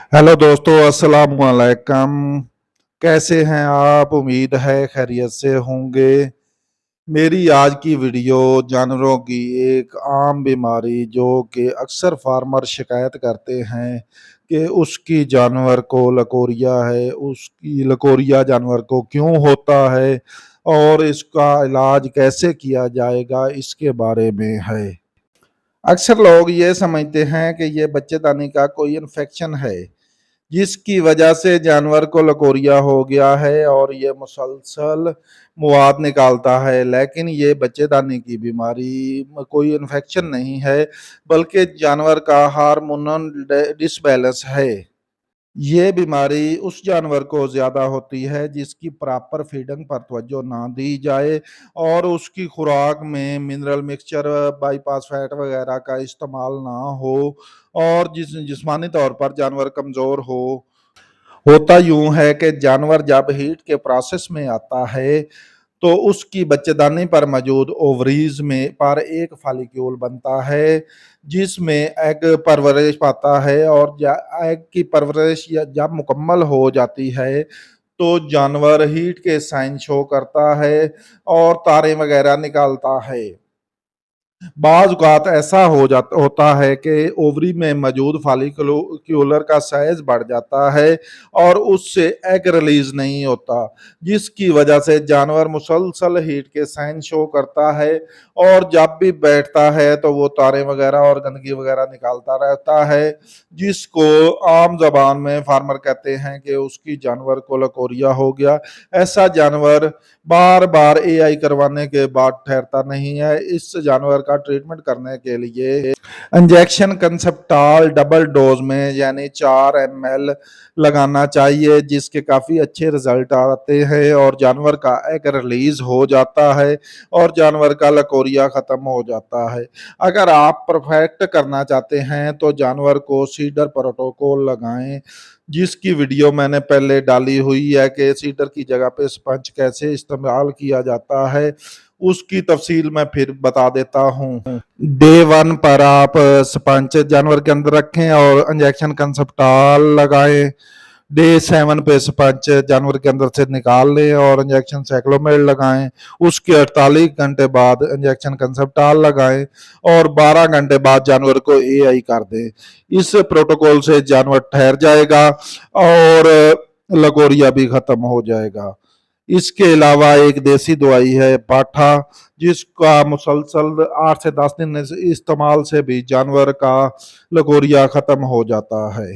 Hello दोस्तों, अस्सलाम वालेकुम। कैसे हैं आप? उम्मीद है खैरियत से होंगे। मेरी आज की वीडियो जानवरों की एक आम बीमारी जो कि अक्सर फार्मर शिकायत करते हैं कि उसकी जानवर को लकोरिया है, उसकी लकोरिया जानवर को क्यों होता है और इसका इलाज कैसे किया जाएगा, इसके बारे में है। अक्सर लोग ये समझते हैं कि ये बच्चेदानी का कोई इन्फेक्शन है जिसकी वजह से जानवर को लकोरिया हो गया है और ये मुसलसल मवाद निकालता है, लेकिन ये बच्चेदानी की बीमारी कोई इन्फेक्शन नहीं है, बल्कि जानवर का हार्मोनल डिसबैलेंस है। ये बीमारी उस जानवर को ज़्यादा होती है जिसकी प्रॉपर फीडिंग पर तवज्जो ना दी जाए और उसकी खुराक में मिनरल मिक्सचर, बाईपास फैट वगैरह का इस्तेमाल ना हो और जिस्मानी तौर पर जानवर कमज़ोर हो। होता यूं है कि जानवर जब हीट के प्रोसेस में आता है तो उसकी बच्चेदानी पर मौजूद ओवरीज में पर एक फॉलिक्यूल बनता है जिसमें एग परवरिश पाता है और एग की परवरिश जब मुकम्मल हो जाती है तो जानवर हीट के साइन शो करता है और तारे वगैरह निकालता है। बाज़ औक़ात ऐसा होता है कि ओवरी में मौजूद फॉलिक्यूलर का साइज बढ़ जाता है और उससे एग रिलीज नहीं होता, जिसकी वजह से जानवर मुसलसल हीट के साइन शो करता है और जब भी बैठता है तो वो तारे वगैरह और गंदगी वगैरह निकालता रहता है, जिसको आम जबान में फार्मर कहते हैं कि उसकी जानवर को लकोरिया हो गया। ऐसा जानवर बार बार एआई करवाने के बाद ठहरता नहीं है। इस जानवर का ट्रीटमेंट करने के लिए इंजेक्शन कंसेप्टाल डबल डोज में यानी 4 ml लगाना चाहिए, जिसके काफ़ी अच्छे रिजल्ट आते हैं और जानवर का एग रिलीज हो जाता है और जानवर का लकोरिया ख़त्म हो जाता है। अगर आप परफेक्ट करना चाहते हैं तो जानवर को सीडर प्रोटोकॉल लगाएं, जिसकी वीडियो मैंने पहले डाली हुई है कि सीडर की जगह पे स्पंज कैसे इस्तेमाल किया जाता है, उसकी तफसील मैं फिर बता देता हूँ। डे 1 पर आप स्पंज जानवर के अंदर रखें और इंजेक्शन कंसेप्टाल लगाएं। डे 7 पे स्पंज जानवर के अंदर से निकाल लें और इंजेक्शन साइक्लोमेड लगाएं। उसके 48 घंटे बाद इंजेक्शन कंसेप्टाल लगाएं और 12 घंटे बाद जानवर को एआई कर दें। इस प्रोटोकॉल से जानवर ठहर जाएगा और लकोरिया भी खत्म हो जाएगा। इसके अलावा एक देसी दवाई है पाठा, जिसका मुसलसल 8 से 10 दिन इस्तेमाल से भी जानवर का लकोरिया खत्म हो जाता है।